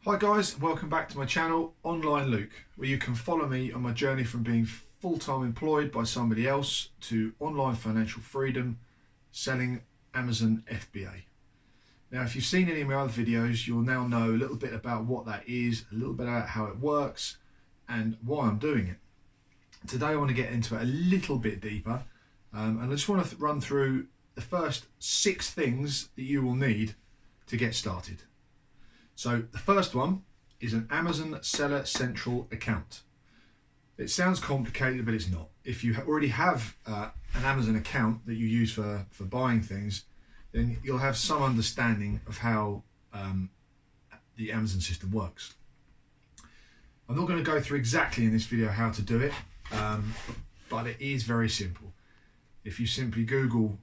Hi guys, welcome back to my channel, Online Luke, where you can follow me on my journey from being full-time employed by somebody else to online financial freedom, selling Amazon FBA. Now, if you've seen any of my other videos, you'll now know a little bit about what that is, a little bit about how it works, and why I'm doing it. Today I want to get into it a little bit deeper, and I just want to run through the first 6 things that you will need to get started. So the first one is an Amazon Seller Central account. It sounds complicated, but it's not. If you already have an Amazon account that you use for buying things, then you'll have some understanding of how the Amazon system works. I'm not going to go through exactly in this video how to do it, but it is very simple. If you simply Google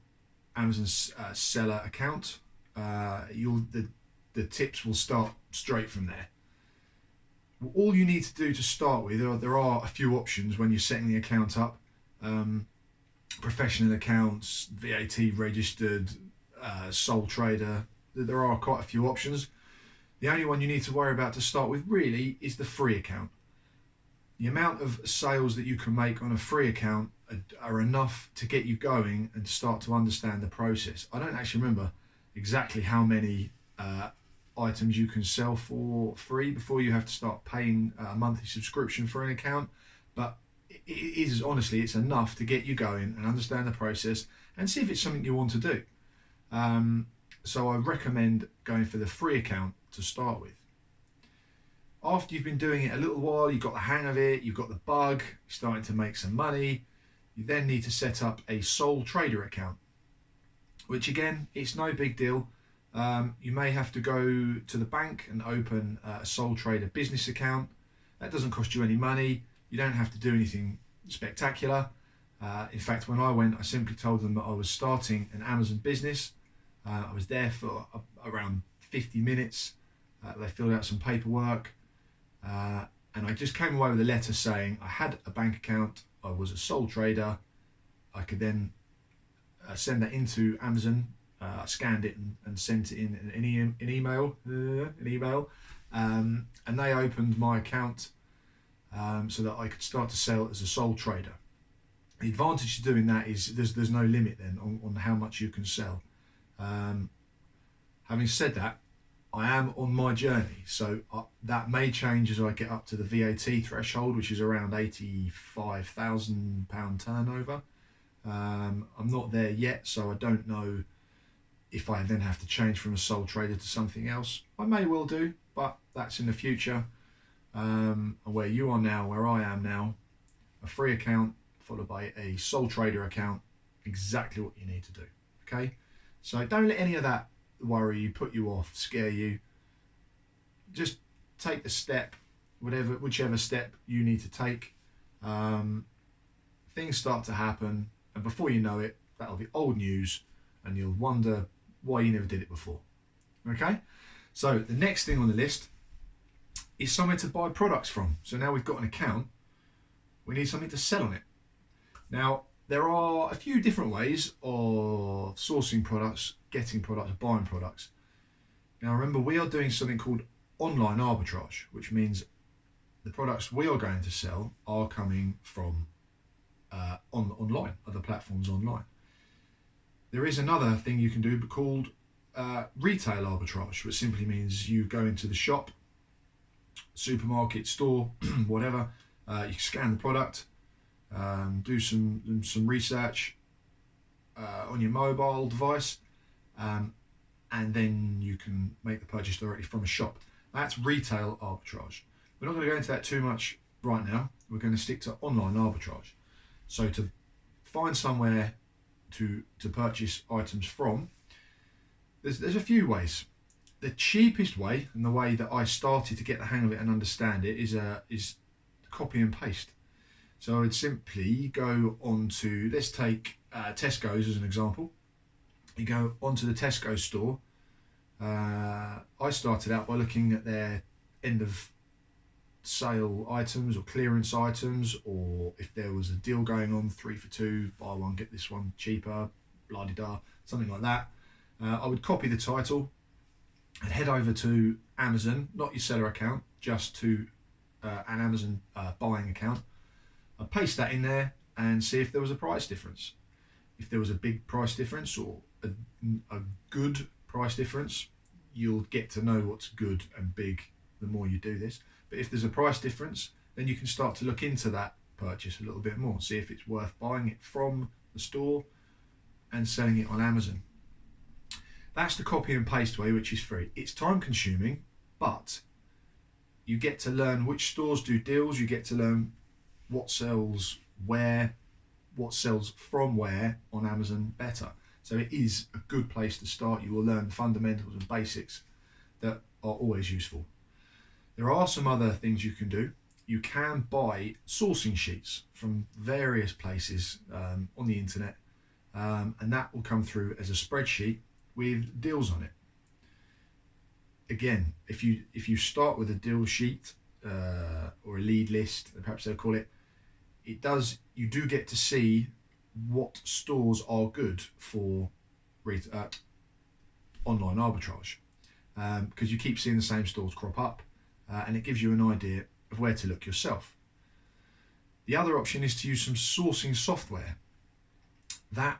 Amazon Seller account, the tips will start straight from there. All you need to do to start with, there are a few options when you're setting the account up. Professional accounts, VAT registered, sole trader. There are quite a few options. The only one you need to worry about to start with really is the free account. The amount of sales that you can make on a free account are enough to get you going and start to understand the process. I don't actually remember exactly how many items you can sell for free before you have to start paying a monthly subscription for an account, but it is honestly, it's enough to get you going and understand the process and see if it's something you want to do. So I recommend going for the free account to start with. After you've been doing it a little while, you've got the hang of it, you've got the bug, you're starting to make some money, you then need to set up a sole trader account, which again, it's no big deal. You may have to go to the bank and open a sole trader business account. That doesn't cost you any money. You don't have to do anything spectacular. In fact, when I went, I simply told them that I was starting an Amazon business. I was there for around 50 minutes. They filled out some paperwork. And I just came away with a letter saying I had a bank account, I was a sole trader. I could then send that into Amazon. I scanned it and sent it in an email, and they opened my account so that I could start to sell as a sole trader. The advantage of doing that is there's no limit then on how much you can sell. Having said that, I am on my journey, so that may change as I get up to the VAT threshold, which is around £85,000 turnover. I'm not there yet, so I don't know if I then have to change from a sole trader to something else. I may well do, but that's in the future. Where you are now, where I am now, a free account followed by a sole trader account, exactly what you need to do. Okay, so don't let any of that worry you, put you off, scare you. Just take the step, whichever step you need to take. Things start to happen, and before you know it, that'll be old news, and you'll wonder why you never did it before. Okay, so the next thing on the list is somewhere to buy products from. So now we've got an account, we need something to sell on it. Now, there are a few different ways of sourcing products, getting products, buying products. Now remember, we are doing something called online arbitrage, which means the products we are going to sell are coming from online, other platforms online. There is another thing you can do called retail arbitrage, which simply means you go into the shop, supermarket, store, whatever, you scan the product, do some research on your mobile device, and then you can make the purchase directly from a shop. That's retail arbitrage. We're not going to go into that too much right now. We're going to stick to online arbitrage. So to find somewhere to purchase items from, there's a few ways. The cheapest way, and the way that I started to get the hang of it and understand it, is copy and paste. So I would simply go onto, let's take Tesco's as an example. You go onto the Tesco store. I started out by looking at their end of sale items or clearance items, or if there was a deal going on, 3 for 2, buy one get this one cheaper, blah-de-da, something like that. I would copy the title and head over to Amazon, not your seller account, just to an Amazon buying account. I'd paste that in there and see if there was a price difference. If there was a big price difference or a good price difference, you'll get to know what's good and big the more you do this. But if there's a price difference, then you can start to look into that purchase a little bit more, see if it's worth buying it from the store and selling it on Amazon. That's the copy and paste way, which is free. It's time consuming, but you get to learn which stores do deals, you get to learn what sells where, what sells from where on Amazon better. So it is a good place to start. You will learn fundamentals and basics that are always useful. There are some other things you can do. You can buy sourcing sheets from various places on the internet, and that will come through as a spreadsheet with deals on it. Again, if you start with a deal sheet or a lead list, perhaps they'll call it, you do get to see what stores are good for online arbitrage, because you keep seeing the same stores crop up, and it gives you an idea of where to look yourself. The other option is to use some sourcing software. That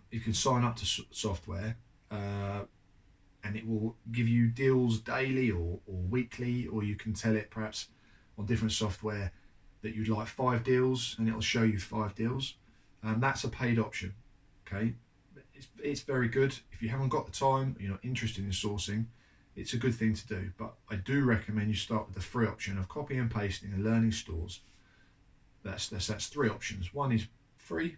you can sign up to software, and it will give you deals daily or weekly, or you can tell it perhaps on different software that you'd like 5 deals, and it'll show you 5 deals. That's a paid option. Okay, it's very good. If you haven't got the time, you're not interested in sourcing, it's a good thing to do. But I do recommend you start with the free option of copy and pasting and learning stores. That's 3 options. One is free,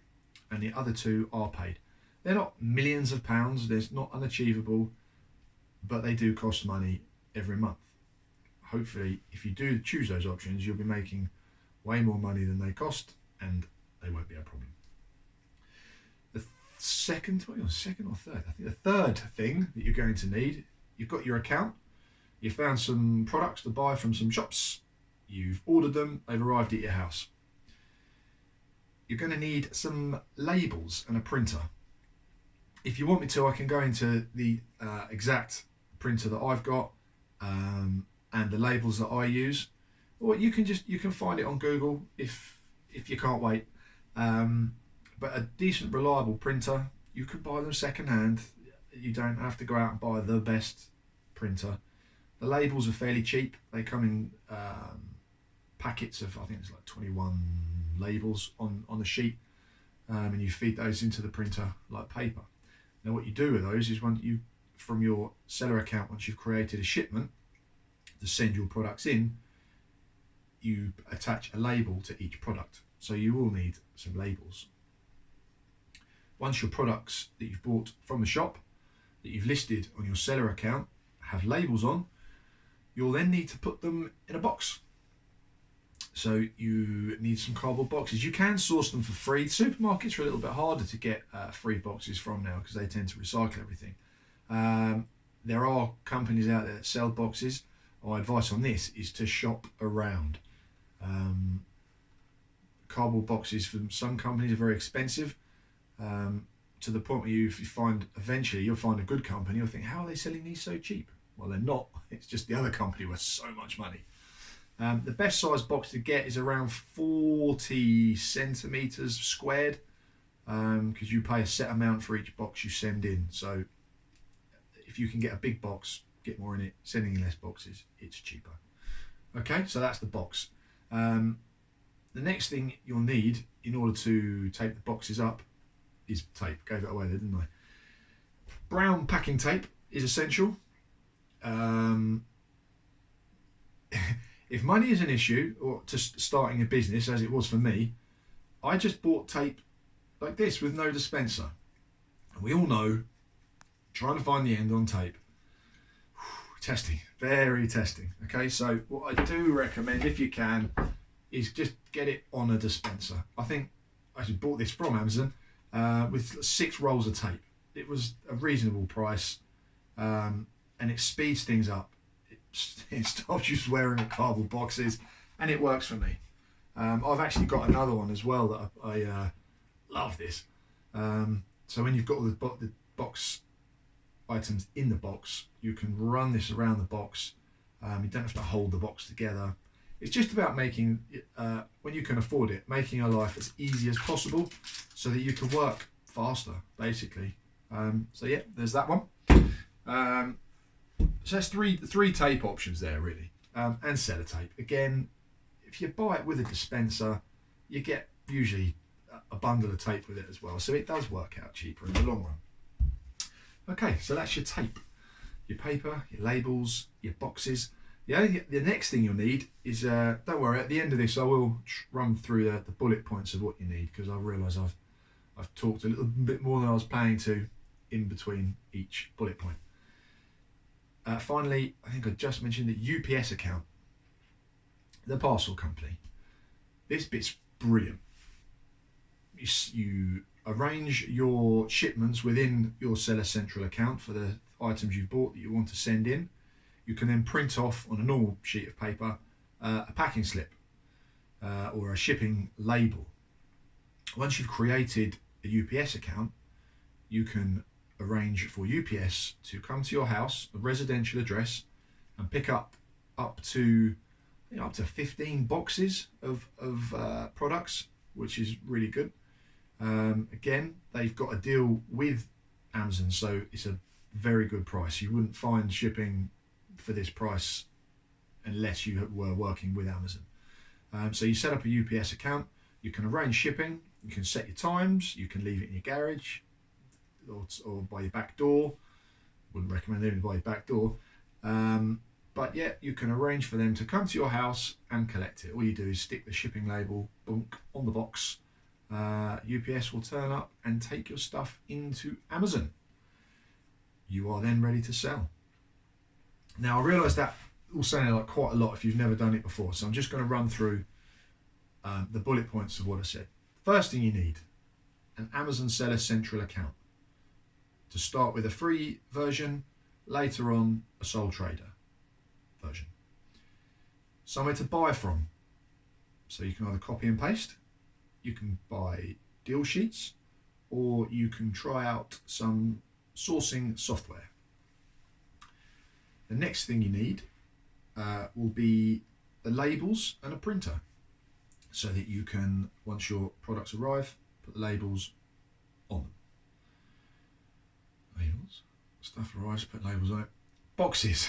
and the other 2 are paid. They're not millions of pounds. They're not unachievable, but they do cost money every month. Hopefully, if you do choose those options, you'll be making way more money than they cost, and they won't be a problem. The second or third? I think the third thing that you're going to need, you've got your account, you found some products to buy from some shops, you've ordered them, they've arrived at your house. You're going to need some labels and a printer. If you want me to, I can go into the exact printer that I've got and the labels that I use. Or you can find it on Google if you can't wait. But a decent, reliable printer, you can buy them second-hand. You don't have to go out and buy the best printer. The labels are fairly cheap. They come in packets of, I think it's like 21 labels on a sheet, and you feed those into the printer like paper. Now what you do with those is from your seller account, once you've created a shipment to send your products in, you attach a label to each product. So you will need some labels. Once your products that you've bought from the shop, that you've listed on your seller account, have labels on, you'll then need to put them in a box. So you need some cardboard boxes. You can source them for free. Supermarkets are a little bit harder to get free boxes from now because they tend to recycle everything. There are companies out there that sell boxes. My advice on this is to shop around. Cardboard boxes from some companies are very expensive, to the point where you'll find a good company. You'll think, how are they selling these so cheap? Well, they're not. It's just the other company worth so much money. The best size box to get is around 40 centimeters squared, because you pay a set amount for each box you send in. So if you can get a big box, get more in it. Sending in less boxes, it's cheaper. Okay, so that's the box. The next thing you'll need in order to tape the boxes up is tape. Gave it away there, didn't I? Brown packing tape is essential. If money is an issue, or to starting a business, as it was for me, I just bought tape like this with no dispenser. And we all know, trying to find the end on tape, testing, very testing. Okay, so what I do recommend, if you can, is just get it on a dispenser. I think I actually bought this from Amazon with 6 rolls of tape. It was a reasonable price, and it speeds things up. It stops you swearing at cardboard boxes, and it works for me. I've actually got another one as well that I love this. So when you've got all the box items in the box, you can run this around the box You don't have to hold the box together. It's just about making, when you can afford it, making your life as easy as possible so that you can work faster, basically. So yeah, there's that one. So that's three tape options there, really. And sellotape. Again, if you buy it with a dispenser, you get usually a bundle of tape with it as well. So it does work out cheaper in the long run. Okay, so that's your tape, your paper, your labels, your boxes. The next thing you'll need is, don't worry, at the end of this I will run through the bullet points of what you need, because I realise I've talked a little bit more than I was planning to in between each bullet point. Finally, I think I just mentioned the UPS account, the parcel company. This bit's brilliant. You arrange your shipments within your Seller Central account for the items you've bought that you want to send in. You can then print off on a normal sheet of paper a packing slip or a shipping label. Once you've created a UPS account, you can arrange for UPS to come to your house, a residential address, and pick up to 15 boxes of products, which is really good. Again, they've got a deal with Amazon, so it's a very good price. You wouldn't find shipping for this price unless you were working with Amazon. So you set up a UPS account, you can arrange shipping, you can set your times, you can leave it in your garage or by your back door. Wouldn't recommend leaving it by your back door. But yeah, you can arrange for them to come to your house and collect it. All you do is stick the shipping label on the box. UPS will turn up and take your stuff into Amazon. You are then ready to sell. Now I realise that will sound like quite a lot if you've never done it before, so I'm just going to run through the bullet points of what I said. First thing you need, an Amazon Seller Central account. To start with a free version, later on a sole trader version. Somewhere to buy from. So you can either copy and paste, you can buy deal sheets, or you can try out some sourcing software. The next thing you need will be the labels and a printer, so that you can, once your products arrive, put the labels on them. Labels, stuff arrives, put labels on it. Boxes.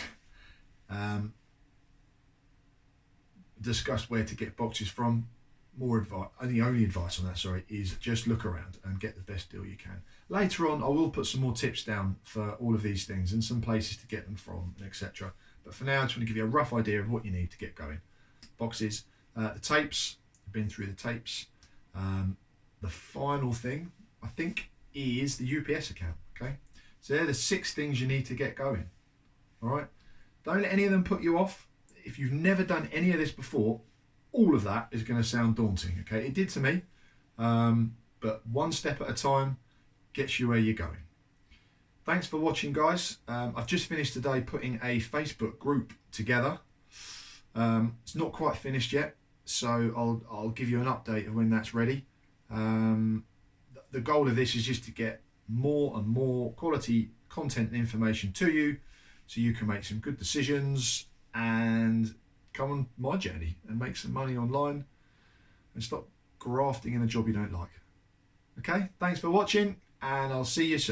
Discuss where to get boxes from. More advice, and the only advice on that, is just look around and get the best deal you can. Later on, I will put some more tips down for all of these things and some places to get them from, etc. But for now, I just want to give you a rough idea of what you need to get going. Boxes, the tapes. I've been through the tapes. The final thing, I think, is the UPS account. Okay, so they're the 6 things you need to get going. All right, don't let any of them put you off. If you've never done any of this before, all of that is going to sound daunting. Okay, it did to me, but one step at a time gets you where you're going. Thanks for watching, guys. I've just finished today putting a Facebook group together. It's not quite finished yet, so I'll give you an update of when that's ready. The goal of this is just to get more and more quality content and information to you, so you can make some good decisions and come on my journey and make some money online and stop grafting in a job you don't like. Okay, thanks for watching, and I'll see you soon.